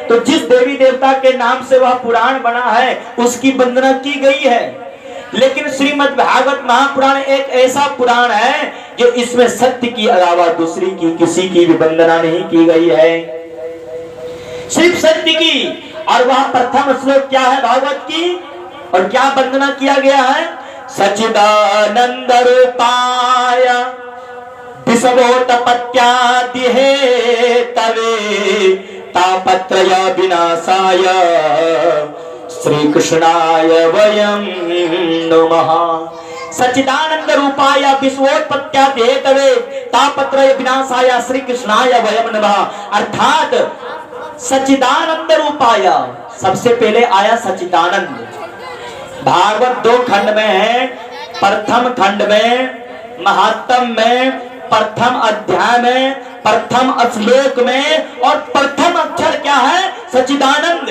तो जिस देवी देवता के नाम से वह पुराण बना है उसकी वंदना की गई है। लेकिन श्रीमद् भागवत महापुराण एक ऐसा पुराण है जो इसमें सत्य की अलावा दूसरी की किसी की भी वंदना नहीं की गई है, सिर्फ सत्य की। और वह प्रथम श्लोक क्या है भागवत की, और क्या वंदना किया गया है? सच्चिदानंद रूपाय विषवोत्पत्त्यादि हेतवे तापत्रय विनाशाय श्री कृष्णाय वयं नमः। सच्चिदानंद रूपाय विश्वोत्पत्त्यादि हेतवे तापत्रय विनाशाय श्री कृष्णाय वयं नमः। अर्थात सच्चिदानंद रूपाय, सबसे पहले आया सच्चिदानंद। भागवत 2 खंड में है, प्रथम खंड में महात्म में, प्रथम अध्याय में, प्रथम श्लोक में, और प्रथम अक्षर क्या है? सच्चिदानंद।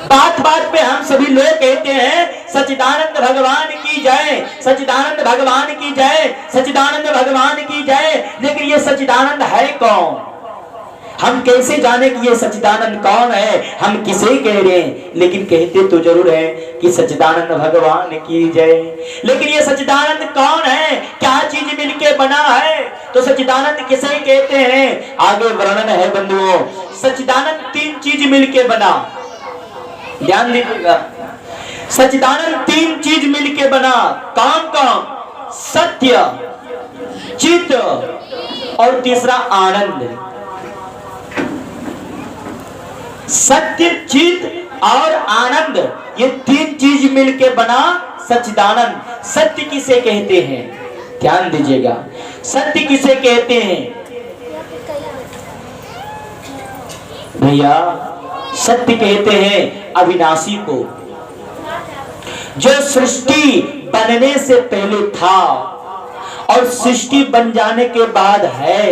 बात बात पे हम सभी लोग कहते हैं सच्चिदानंद भगवान की जय, सच्चिदानंद भगवान की जय, सच्चिदानंद भगवान की जय। लेकिन ये सच्चिदानंद है कौन? हम कैसे जाने कि ये सच्चिदानंद कौन है? हम किसे कह रहे हैं? लेकिन कहते तो जरूर है कि सच्चिदानंद भगवान की जय। लेकिन ये सच्चिदानंद कौन है? क्या चीज मिलके बना है? तो सच्चिदानंद किसे कहते हैं? आगे वर्णन है बंधुओं। सच्चिदानंद 3 चीज मिलके बना, ध्यान दीजिएगा। सच्चिदानंद 3 चीज मिलके बना। कौन कौन? सत्य, चित और तीसरा आनंद। सत्य, चित और आनंद, ये 3 चीज मिलके बना सच्चिदानंद। सत्य किसे कहते हैं? ध्यान दीजिएगा, सत्य किसे कहते हैं भैया? सत्य कहते हैं अविनाशी को, जो सृष्टि बनने से पहले था और सृष्टि बन जाने के बाद है,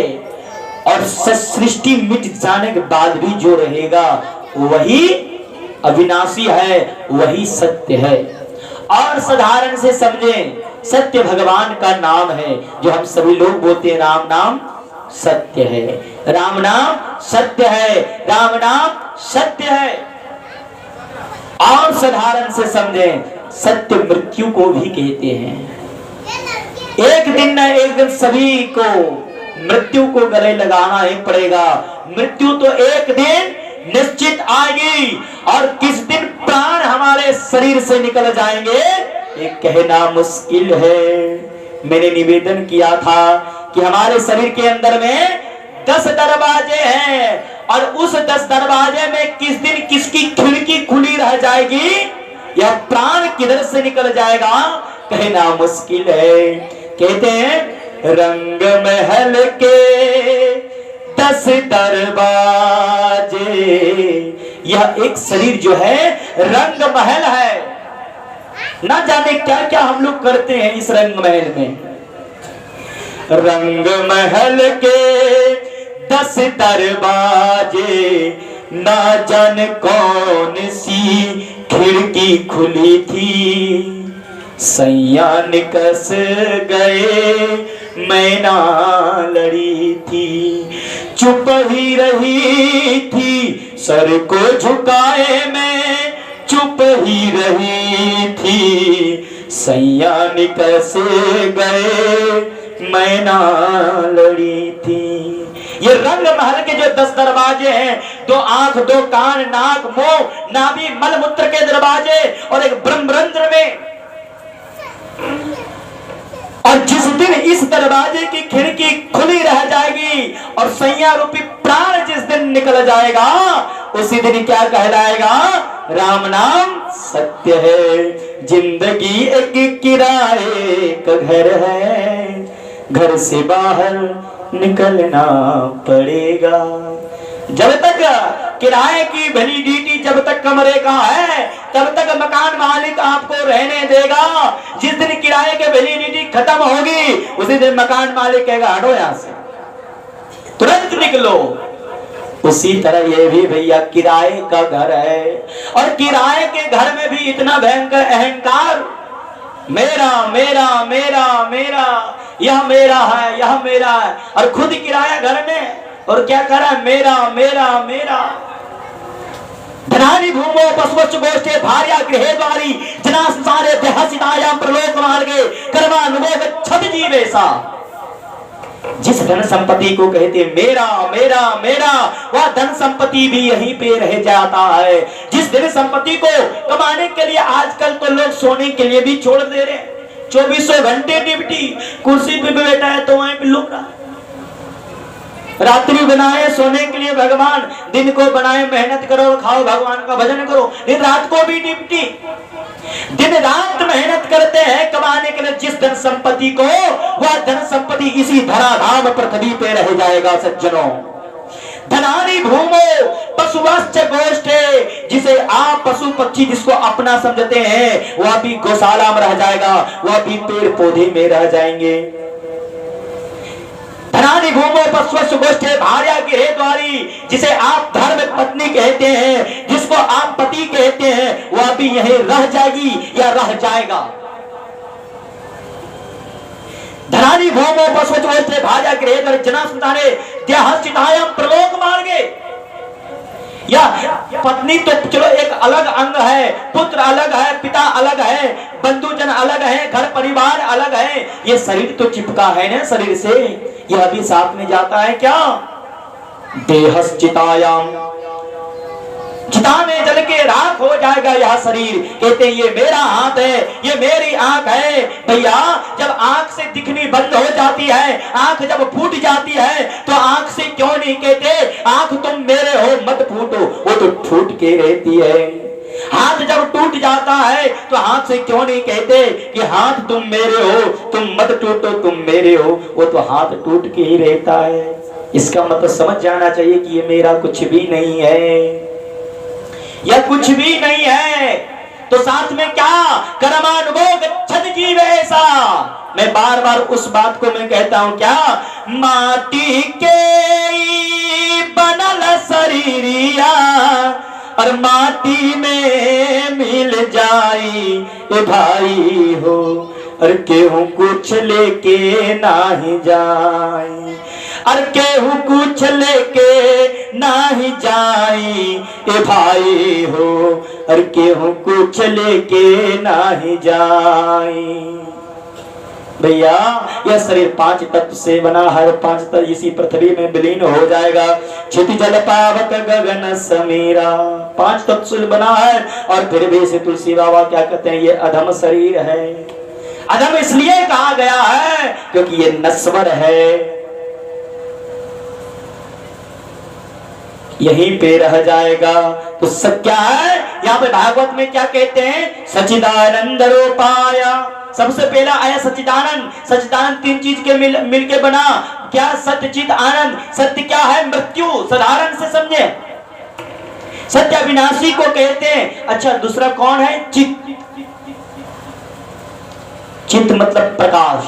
और सृष्टि मिट जाने के बाद भी जो रहेगा वही अविनाशी है, वही सत्य है। और साधारण से समझें, सत्य भगवान का नाम है, जो हम सभी लोग बोलते हैं राम नाम सत्य है, राम नाम सत्य है, राम नाम सत्य है। और साधारण से समझें, सत्य मृत्यु को भी कहते हैं। एक दिन न एक दिन सभी को मृत्यु को गले लगाना ही पड़ेगा। मृत्यु तो एक दिन निश्चित आएगी, और किस दिन प्राण हमारे शरीर से निकल जाएंगे ये कहना मुश्किल है। मैंने निवेदन किया था कि हमारे शरीर के अंदर में 10 दरवाजे हैं, और उस 10 दरवाजे में किस दिन किसकी खिड़की खुली रह जाएगी, या प्राण किधर से निकल जाएगा कहना मुश्किल है। कहते हैं रंग महल के 10 दरवाजे, यह एक शरीर जो है रंग महल है। ना जाने क्या क्या हम लोग करते हैं इस रंग महल में। रंग महल के 10 दरवाजे, ना जाने कौन सी खिड़की खुली थी, सैया निकस गए मैना लड़ी थी, चुप ही रही थी सर को झुकाए मैं, चुप ही रही थी सैया निकस गए मैना लड़ी थी। ये रंग महल के जो 10 दरवाजे हैं, 2 आंख, 2 कान, नाक, मुंह, नाभि, मल मूत्र के दरवाजे, और एक ब्रह्मरंध्र में। और जिस दिन इस दरवाजे की खिड़की खुली रह जाएगी और सैया रूपी प्राण जिस दिन निकल जाएगा, उसी दिन क्या कहलाएगा? राम नाम सत्य है। जिंदगी एक किराए का घर है, घर से बाहर निकलना पड़ेगा। जब तक किराए की वैलिडिटी जब तक कमरे का है, तब तक मकान मालिक आपको रहने देगा। जिस दिन किराए की वैलिडिटी खत्म होगी, उसी दिन मकान मालिक कहेगा हटो यहां से, तुरंत निकलो। उसी तरह ये भी भैया किराए का घर है, और किराए के घर में भी इतना भयंकर अहंकार, मेरा मेरा मेरा मेरा, यह मेरा है, यह मेरा है। और खुद किराया घर में, और क्या कर रहा है? मेरा मेरा मेरा। धनानि भूमो पशुवश्च गोष्ठे भार्या गृहे द्वारी जना संसारे देहसितायां प्रलोक मार्गे कर्मानुभव गच्छति जीवेशा। जिस धन संपत्ति को कहते मेरा मेरा मेरा, वह धन संपत्ति भी यहीं पे रह जाता है। जिस धन संपत्ति को कमाने के लिए आजकल तो लोग सोने के लिए भी छोड़ दे रहे हैं, 24 घंटे ड्यूटी, कुर्सी पे बैठा है तो वहीं पे लुक रहा। रात्रि बनाए सोने के लिए भगवान, दिन को बनाए मेहनत करो खाओ भगवान का भजन करो, लेकिन रात को भी ड्यूटी। दिन रात मेहनत करते हैं कमाने के लिए जिस धन संपत्ति को, वह धन संपत्ति इसी धराधाम पृथ्वी पे रह जाएगा। सज्जनों, धनानि भूमो पशुवश्च गोष्ठे, जिसे आप पशु पक्षी जिसको अपना समझते हैं वह भी गौशाला में रह जाएगा, वह भी पेड़ पौधे में रह जाएंगे। धनानि भूमो पशुवश्च गोष्ठे भार्या गृहे द्वारी, जिसे आप धर्म पत्नी कहते हैं, जिसको आप पति कहते हैं, वह भी यहीं रह जाएगी या रह जाएगा। धनानि भूमो पशुवश्च गोष्ठे भार्या गृहे द्वारी जना संसारे देहसितायां प्रलोक मार्गे। या पत्नी तो चलो एक अलग अंग है, पुत्र अलग है, पिता अलग है, बंधुजन अलग है, घर परिवार अलग है, ये शरीर तो चिपका है ना शरीर से, यह भी साथ में जाता है क्या? देहश्चितायां, चिता में जल के राख हो जाएगा यह शरीर। कहते हैं ये मेरा हाथ है, ये मेरी आंख है। भैया जब आंख से दिखनी बंद हो जाती है, आंख जब फूट जाती है, तो आंख से क्यों नहीं कहते आंख तुम मेरे हो मत फूटो, वो तो फूट के रहती है। हाथ जब टूट जाता है तो हाथ से क्यों नहीं कहते कि हाथ तुम मेरे हो, तुम मत टूटो, तुम मेरे हो, वो तो हाथ टूट के ही रहता है। इसका मतलब समझ जाना चाहिए कि ये मेरा कुछ भी नहीं है, यह कुछ भी नहीं है। तो साथ में क्या? कर्मानुभव गच्छति जीवेशा। मैं बार बार उस बात को मैं कहता हूं क्या, माटी के बनल शरीरिया और माटी में मिल जाई ए भाई हो, और केहू कुछ लेके नाही जाई, और केहू कुछ लेके नाही जाई ए भाई हो, और केहू कुछ लेके नाही जाई। भैया यह शरीर 5 तत्व से बना है, 5 तत्व इसी पृथ्वी में विलीन हो जाएगा। क्षिति जल पावक गगन समीरा, 5 तत्व से बना है। और फिर भी से तुलसी बाबा क्या कहते हैं, ये अधम शरीर है। अधम इसलिए कहा गया है क्योंकि ये नश्वर है, यहीं पे रह जाएगा। तो सब क्या है यहाँ पे भागवत में क्या कहते हैं, सच्चिदानंद रूपाया। सबसे पहला आया सच्चिदानंद। सच्चिदानंद 3 चीज के मिल के बना, क्या? सत्य चित आनंद। सत्य क्या है? मृत्यु। साधारण से समझे, सत्य अविनाशी को कहते हैं। अच्छा दूसरा कौन है? चित। चित मतलब प्रकाश,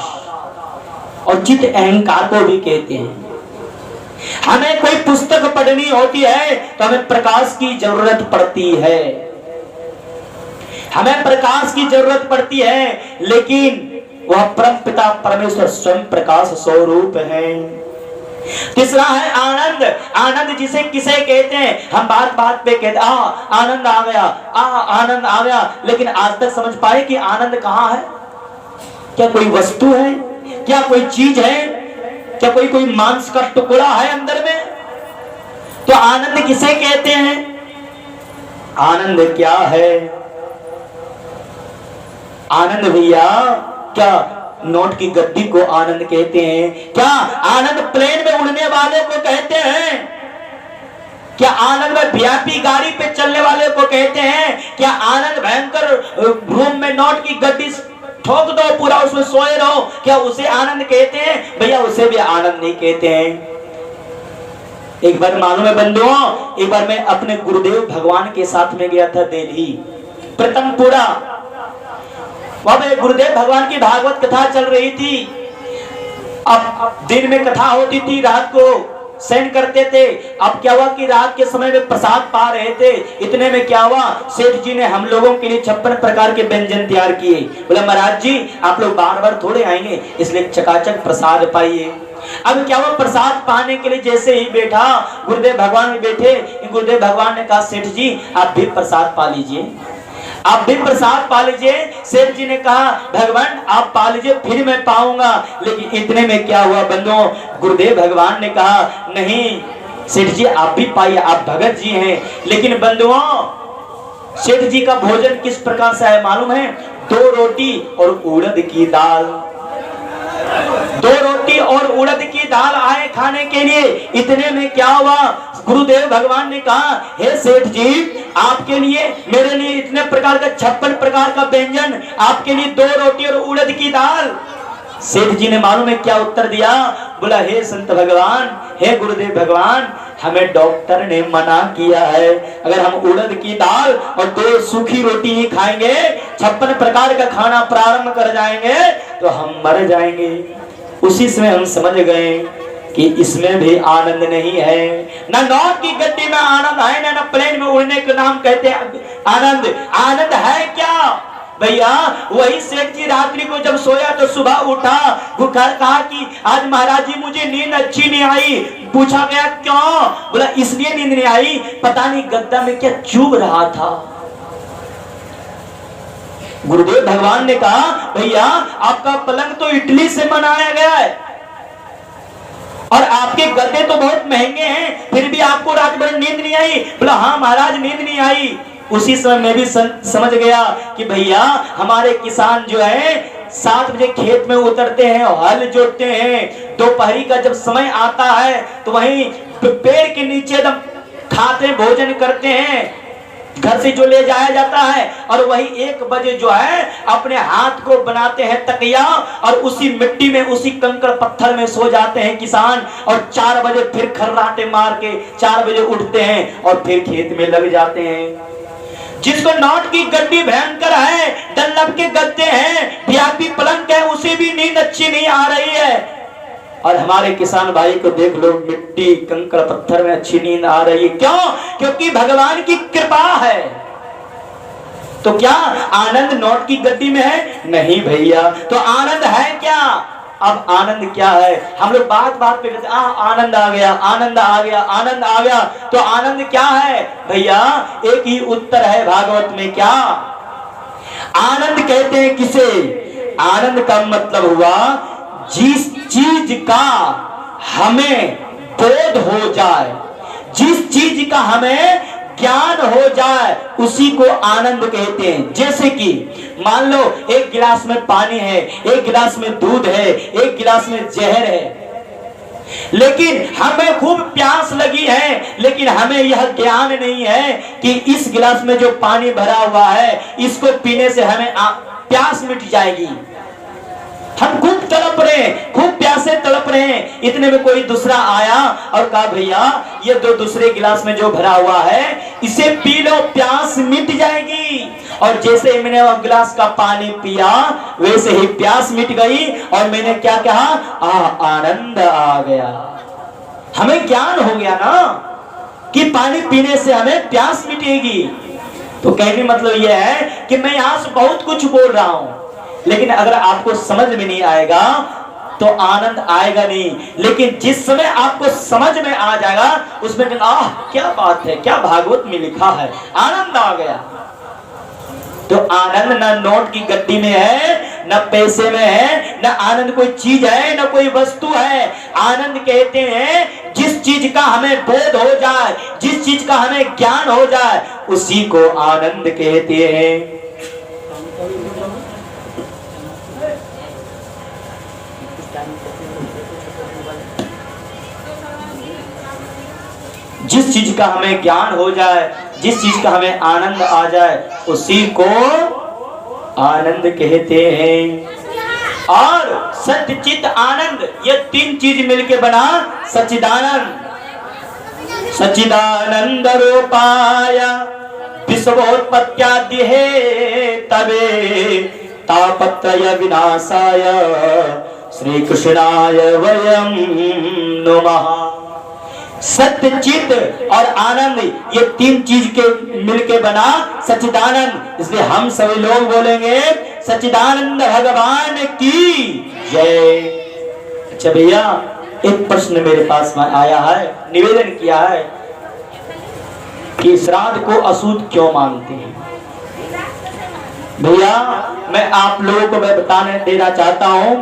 और चित अहंकार को भी कहते हैं। हमें कोई पुस्तक पढ़नी होती है तो हमें प्रकाश की जरूरत पड़ती है, हमें प्रकाश की जरूरत पड़ती है, लेकिन वह परम पिता परमेश्वर स्वयं प्रकाश स्वरूप है। तीसरा है आनंद। आनंद जिसे किसे कहते हैं, हम बात बात पे कहते आनंद आ गया, आनंद आ गया, लेकिन आज तक समझ पाए कि आनंद कहाँ है? क्या कोई वस्तु है? क्या कोई चीज है? क्या कोई मांस का टुकड़ा है अंदर में? तो आनंद किसे कहते हैं? आनंद क्या है? आनंद भैया क्या नोट की गद्दी को आनंद कहते हैं? क्या आनंद प्लेन में उड़ने वाले को कहते हैं? क्या आनंद में वीआईपी गाड़ी पे चलने वाले को कहते हैं? क्या आनंद भयंकर रूम में नोट की गद्दी ठोक दो पूरा उसमें सोए रहो, क्या उसे आनंद कहते हैं? भैया उसे भी आनंद नहीं कहते हैं। एक बार मालूम है बंधुओं, एक बार मैं अपने गुरुदेव भगवान के साथ में गया था दिल्ली प्रथमपुरा। वहां पे गुरुदेव भगवान की भागवत कथा चल रही थी। अब दिन में कथा होती थी, रात को सेंड करते थे। अब क्या हुआ कि रात के समय में प्रसाद पा रहे थे, इतने में क्या हुआ, सेठ जी ने हम लोगों के लिए 56 प्रकार के व्यंजन तैयार किए। बोले महाराज जी आप लोग बार बार थोड़े आएंगे, इसलिए चकाचक प्रसाद पाइए। अब क्या हुआ, प्रसाद पाने के लिए जैसे ही बैठा, गुरुदेव भगवान भी बैठे। गुरुदेव भगवान ने कहा सेठ जी आप भी प्रसाद पा लीजिए, आप भी प्रसाद पा लीजिए। सेठ जी ने कहा भगवान आप पा लीजिए फिर मैं पाऊंगा। लेकिन इतने में क्या हुआ बंधुओं, गुरुदेव भगवान ने कहा नहीं सेठ जी आप भी पाइए, आप भगत जी हैं। लेकिन बंधुओं सेठ जी का भोजन किस प्रकार से है मालूम है, 2 रोटी और उड़द की दाल, 2 रोटी और उड़द की दाल आए खाने के लिए। इतने में क्या हुआ, गुरुदेव भगवान ने कहा हे सेठ जी आपके लिए मेरे लिए इतने प्रकार का 56 प्रकार का व्यंजन, आपके लिए 2 रोटी और उड़द की दाल। सेठ जी ने मालूम है क्या उत्तर दिया, बोला हे संत भगवान, हे गुरुदेव भगवान, हमें डॉक्टर ने मना किया है अगर हम उड़द की दाल और 2 सूखी रोटी ही खाएंगे, 56 प्रकार का खाना प्रारंभ कर जाएंगे तो हम मर जाएंगे। उसी समय हम समझ गए कि इसमें भी आनंद नहीं है, ना नौत की गड्डी में आनंद है, ना प्लेन में उड़ने के नाम कहते हैं आनंद। आनंद है क्या भैया, वही सेठ जी रात्रि को जब सोया तो सुबह उठा, कहा कि आज महाराज जी मुझे नींद अच्छी नहीं आई। पूछा गया क्यों, बोला इसलिए नींद नहीं आई पता नहीं गद्दा में क्या चुभ रहा था। गुरुदेव भगवान ने कहा भैया आपका पलंग तो इटली से बनाया गया है और आपके गद्दे तो बहुत महंगे हैं, फिर भी आपको रात भर नींद नहीं आई। बोला हाँ महाराज नींद नहीं आई। उसी समय मैं भी समझ गया कि भैया हमारे किसान जो है 7 बजे खेत में उतरते हैं, हल जोतते हैं, दोपहरी का जब समय आता है तो वहीं पेड़ के नीचे एकदम खाते भोजन करते हैं, घर से जो ले जाया जाता है, और वही 1 बजे जो है अपने हाथ को बनाते हैं तकिया और उसी मिट्टी में उसी कंकड़ पत्थर में सो जाते हैं किसान। और 4 बजे फिर खर्राटे मार के 4 बजे उठते हैं और फिर खेत में लग जाते हैं। जिसको नॉट की गड्डी भयंकर है, डल्लब के गद्दे हैं, वीआईपी पलंग है, उसे भी नींद अच्छी नहीं आ रही है। और हमारे किसान भाई को देख लो मिट्टी कंकड़ पत्थर में अच्छी नींद आ रही है। क्यों? क्योंकि भगवान की कृपा है। तो क्या आनंद नोट की गड्डी में है? नहीं भैया। तो आनंद है क्या? अब आनंद क्या है? हम लोग बात बात पे कहते आनंद आ गया, आनंद आ गया, आनंद आ गया। तो आनंद क्या है भैया? एक ही उत्तर है भागवत में। क्या आनंद कहते हैं किसे? आनंद का मतलब हुआ जिस चीज का हमें बोध हो जाए, जिस चीज का हमें ज्ञान हो जाए, उसी को आनंद कहते हैं। जैसे कि मान लो एक गिलास में पानी है, एक गिलास में दूध है, एक गिलास में जहर है, लेकिन हमें खूब प्यास लगी है, लेकिन हमें यह ज्ञान नहीं है कि इस गिलास में जो पानी भरा हुआ है इसको पीने से हमें प्यास मिट जाएगी। हम खूब तड़प रहे हैं, खूब प्यासे तड़प रहे हैं। इतने में कोई दूसरा आया और कहा भैया ये दो दूसरे गिलास में जो भरा हुआ है इसे पी लो, प्यास मिट जाएगी। और जैसे ही मैंने वो गिलास का पानी पिया वैसे ही प्यास मिट गई और मैंने क्या कहा? आनंद आ गया। हमें ज्ञान हो गया ना कि पानी पीने से हमें प्यास मिटेगी। तो कहने मतलब यह है कि मैं यहां से बहुत कुछ बोल रहा हूं, लेकिन अगर आपको समझ में नहीं आएगा तो आनंद आएगा नहीं। लेकिन जिस समय आपको समझ में आ जाएगा उसमें क्या बात है, क्या भागवत में लिखा है, आनंद आ गया। तो आनंद ना नोट की गड्डी में है, ना पैसे में है, ना आनंद कोई चीज है, ना कोई वस्तु है। आनंद कहते हैं जिस चीज का हमें बोध हो जाए, जिस चीज का हमें ज्ञान हो जाए, उसी को आनंद कहते हैं। जिस चीज का हमें ज्ञान हो जाए, जिस चीज का हमें आनंद आ जाए, उसी को आनंद कहते हैं। और सत्य चित्त आनंद, ये 3 चीज मिलके बना सच्चिदानंद। सच्चिदानंद रूपाय विश्वोत्पत्त्यादि है तबे तापत्रय विनाशाय श्री कृष्णाय वयम नमः। सत्य चित्त और आनंद, ये 3 चीज के मिलके बना सच्चिदानंद। इसलिए हम सभी लोग बोलेंगे सच्चिदानंद भगवान की जय। अच्छा भैया एक प्रश्न मेरे पास में आया है, निवेदन किया है कि श्राद्ध को अशुद्ध क्यों मानते हैं। भैया मैं आप लोगों को मैं बताने देना चाहता हूं,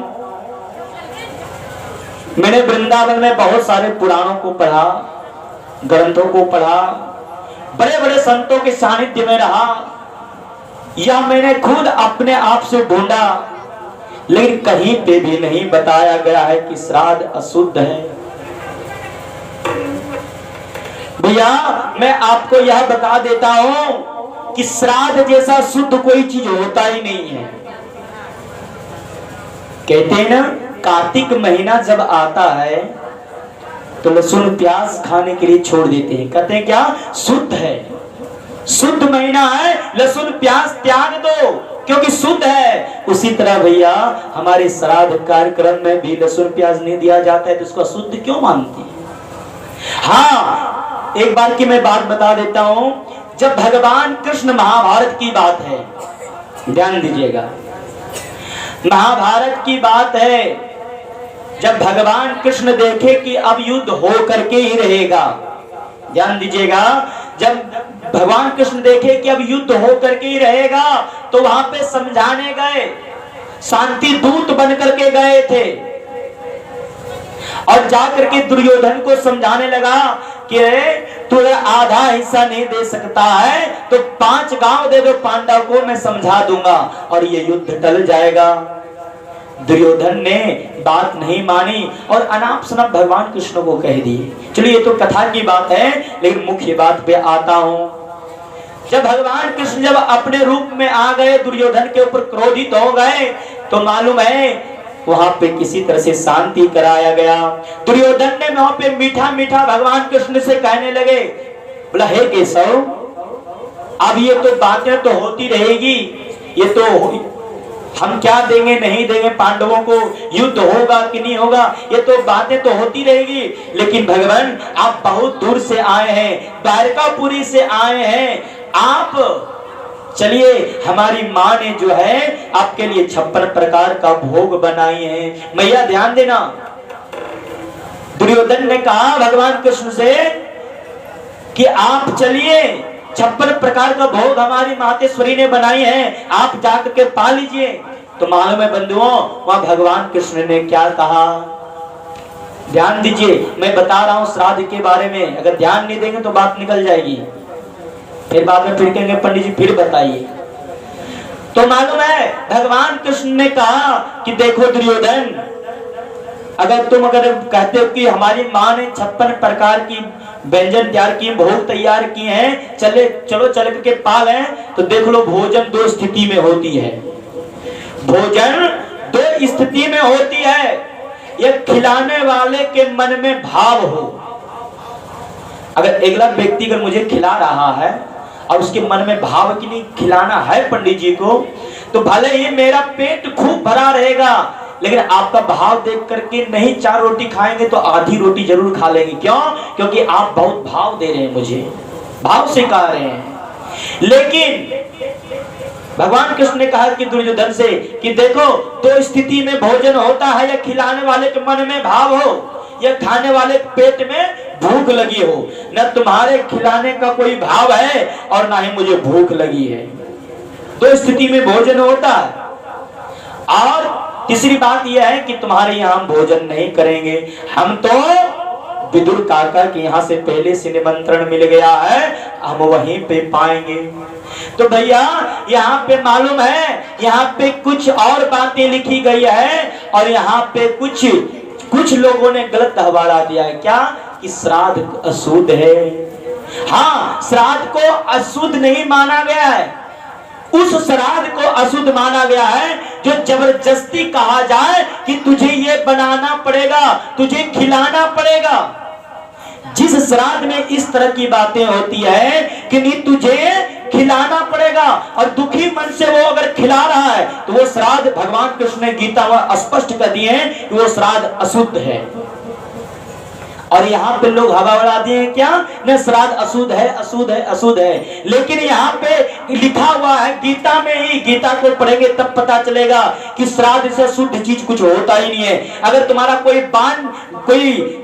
मैंने वृंदावन में बहुत सारे पुराणों को पढ़ा, ग्रंथों को पढ़ा, बड़े बड़े संतों के सानिध्य में रहा, या मैंने खुद अपने आप से ढूंढा, लेकिन कहीं पे भी नहीं बताया गया है कि श्राद्ध अशुद्ध है। भैया मैं आपको यह बता देता हूं कि श्राद्ध जैसा शुद्ध कोई चीज होता ही नहीं है। कहते हैं ना, कार्तिक महीना जब आता है तो लहसुन प्याज खाने के लिए छोड़ देते हैं, कहते हैं क्या शुद्ध है, शुद्ध महीना है, लहसुन प्याज त्याग दो क्योंकि शुद्ध है। उसी तरह भैया हमारे श्राद्ध कार्यक्रम में भी लहसुन प्याज नहीं दिया जाता है, तो उसको शुद्ध क्यों मानते हैं। हाँ एक बार की मैं बात बता देता हूं, जब भगवान कृष्ण, महाभारत की बात है, ध्यान दीजिएगा, महाभारत की बात है, जब भगवान कृष्ण देखे कि अब युद्ध हो करके ही रहेगा, ध्यान दीजिएगा, जब भगवान कृष्ण देखे कि अब युद्ध हो करके ही रहेगा तो वहां पे समझाने गए, शांति दूत बन करके गए थे, और जाकर के दुर्योधन को समझाने लगा कि तू आधा हिस्सा नहीं दे सकता है तो 5 गांव दे दो पांडव को, मैं समझा दूंगा और ये युद्ध टल जाएगा। दुर्योधन ने बात नहीं मानी और अनाप शनाप भगवान कृष्ण को कह दी। चलिए ये तो कथा की बात है, लेकिन मुख्य बात पे आता हूं। जब भगवान कृष्ण जब अपने रूप में आ गए, दुर्योधन के ऊपर क्रोधित हो गए, तो मालूम है वहां पे किसी तरह से शांति कराया गया। दुर्योधन ने वहां पे मीठा मीठा भगवान कृष्ण से कहने लगे, बोला हे केशव, अब ये तो बातें तो होती रहेगी, ये तो हम क्या देंगे नहीं देंगे पांडवों को, युद्ध होगा कि नहीं होगा, ये तो बातें तो होती रहेगी, लेकिन भगवान आप बहुत दूर से आए हैं, द्वारकापुरी से आए हैं, आप चलिए, हमारी माँ ने जो है आपके लिए 56 प्रकार का भोग बनाई है। मैया ध्यान देना, दुर्योधन ने कहा भगवान कृष्ण से कि आप चलिए, 56 प्रकार का भोग हमारी मातेश्वरी ने बनाई है, आप जाकर के पा लीजिए। तो मालूम है बंधुओं, वहां भगवान कृष्ण ने क्या कहा, ध्यान दीजिए, मैं बता रहा हूं श्राद्ध के बारे में, अगर ध्यान नहीं देंगे तो बात निकल जाएगी, फिर बाद में फिर कहेंगे पंडित जी फिर बताइए। तो मालूम है भगवान कृष्ण ने कहा कि देखो दुर्योधन, अगर तुम कहते हो कि हमारी माँ ने 56 प्रकार की व्यंजन तैयार किए, भोग तैयार किए हैं, चलो चल करके पा लें, तो देख लो भोजन 2 स्थिति में होती है, भोजन 2 स्थिति में होती है। एक खिलाने वाले के मन में भाव हो, अगर अगला व्यक्ति अगर मुझे खिला रहा है और उसके मन में भाव कि नहीं खिलाना है पंडित जी को, तो भले ही मेरा पेट खूब भरा रहेगा, लेकिन आपका भाव देख करके नहीं 4 रोटी खाएंगे तो आधी रोटी जरूर खा लेंगे। क्यों? क्योंकि आप बहुत भाव दे रहे हैं, मुझे भाव से कह रहे हैं। लेकिन भगवान कृष्ण ने कहा कि दुर्योधन से कि देखो 2 स्थिति में भोजन होता है, या खिलाने वाले के मन में भाव हो, या खाने वाले पेट में भूख लगी हो। न तुम्हारे खिलाने का कोई भाव है और ना ही मुझे भूख लगी है, 2 स्थिति में भोजन होता है। और तीसरी बात यह है कि तुम्हारे यहाँ हम भोजन नहीं करेंगे, हम तो विदुर काका के यहाँ से पहले से निमंत्रण मिल गया है, हम वहीं पे पाएंगे। तो भैया यहाँ पे मालूम है, यहाँ पे कुछ और बातें लिखी गई है, और यहाँ पे कुछ लोगों ने गलत हवाला दिया है, क्या कि श्राद्ध अशुद्ध है। हाँ, श्राद्ध को अशुद्ध नहीं माना गया है, उस श्राद्ध को अशुद्ध माना गया है जो जबरदस्ती कहा जाए कि तुझे ये बनाना पड़ेगा, तुझे खिलाना पड़ेगा। जिस श्राद्ध में इस तरह की बातें होती है कि नहीं तुझे खिलाना पड़ेगा, और दुखी मन से वो अगर खिला रहा है, तो वो श्राद्ध भगवान कृष्ण ने गीता में स्पष्ट कर दिए हैं कि वो श्राद्ध अशुद्ध है। और यहाँ पे लोग हवा उड़ा दिए हैं क्या, न श्राद्ध अशुद्ध है, अशुद्ध है, अशुद्ध है। लेकिन यहाँ पे लिखा हुआ है गीता में ही, गीता को पढ़ेंगे तब पता चलेगा कि श्राद्ध से शुद्ध चीज कुछ होता ही नहीं है। अगर तुम्हारा कोई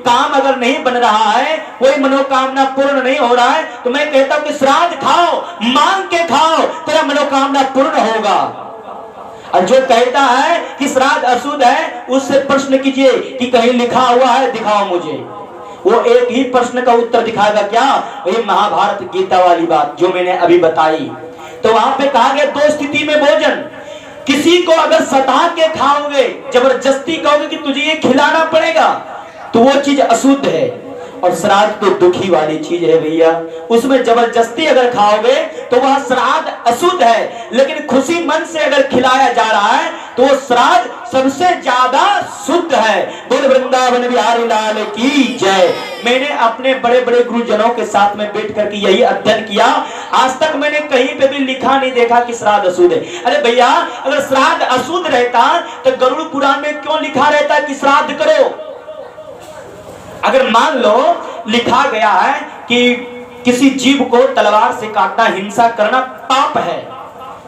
काम अगर नहीं बन रहा है, कोई मनोकामना पूर्ण नहीं हो रहा है, तो मैं कहता हूं कि श्राद्ध खाओ, मांग के खाओ, तेरा मनोकामना पूर्ण होगा। और जो कहता है कि श्राद्ध अशुद्ध है, उससे प्रश्न कीजिए कि कहीं लिखा हुआ है, दिखाओ मुझे। वो एक ही प्रश्न का उत्तर दिखाएगा, क्या? वही महाभारत गीता वाली बात जो मैंने अभी बताई। तो वहां पे कहा गया 2 स्थिति में भोजन। किसी को अगर सता के खाओगे, जबरदस्ती कहोगे कि तुझे ये खिलाना पड़ेगा, तो वो चीज अशुद्ध है। और श्राद्ध तो दुखी वाली चीज है भैया, उसमें जबरदस्ती अगर खाओगे तो वह श्राद्ध अशुद्ध है। लेकिन खुशी मन से अगर खिलाया जा रहा है तो वो श्राद्ध सबसे ज्यादा शुद्ध है। बोल वृंदावन बिहारी लाल की जय। मैंने अपने बड़े बड़े गुरुजनों के साथ में बैठ करके यही अध्ययन किया। आज तक मैंने कहीं पे भी लिखा नहीं देखा कि श्राद्ध अशुद्ध है। अरे भैया, अगर श्राद्ध अशुद्ध रहता तो गरुड़ पुराण में क्यों लिखा रहता कि श्राद्ध करो? अगर मान लो लिखा गया है कि किसी जीव को तलवार से काटना, हिंसा करना पाप है,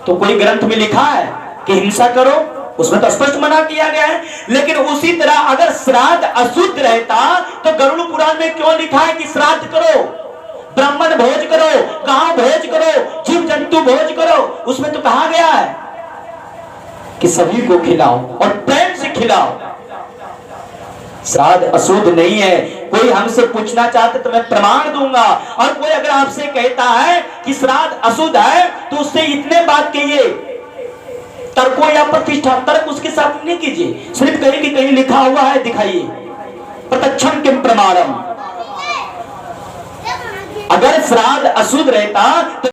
तो कोई ग्रंथ में लिखा है कि हिंसा करो? उसमें तो स्पष्ट मना किया गया है। लेकिन उसी तरह अगर श्राद्ध अशुद्ध रहता तो गरुड़ पुराण में क्यों लिखा है कि श्राद्ध करो, ब्राह्मण भोज करो, गांव भोज करो, जीव जंतु भोज करो? उसमें तो कहा गया है कि सभी को खिलाओ और प्रेम से खिलाओ। श्राद्ध अशुद्ध नहीं है। कोई हमसे पूछना चाहते तो मैं प्रमाण दूंगा। और कोई अगर आपसे कहता है कि श्राद्ध अशुद्ध है तो उससे इतने बात कहिए, तर्को या प्रतिष्ठा, तर्क उसके साथ नहीं कीजिए, सिर्फ कहिए कि कहीं लिखा हुआ है, दिखाइए। प्रत्यक्षम किम प्रमाणम। अगर श्राद्ध अशुद्ध रहता तो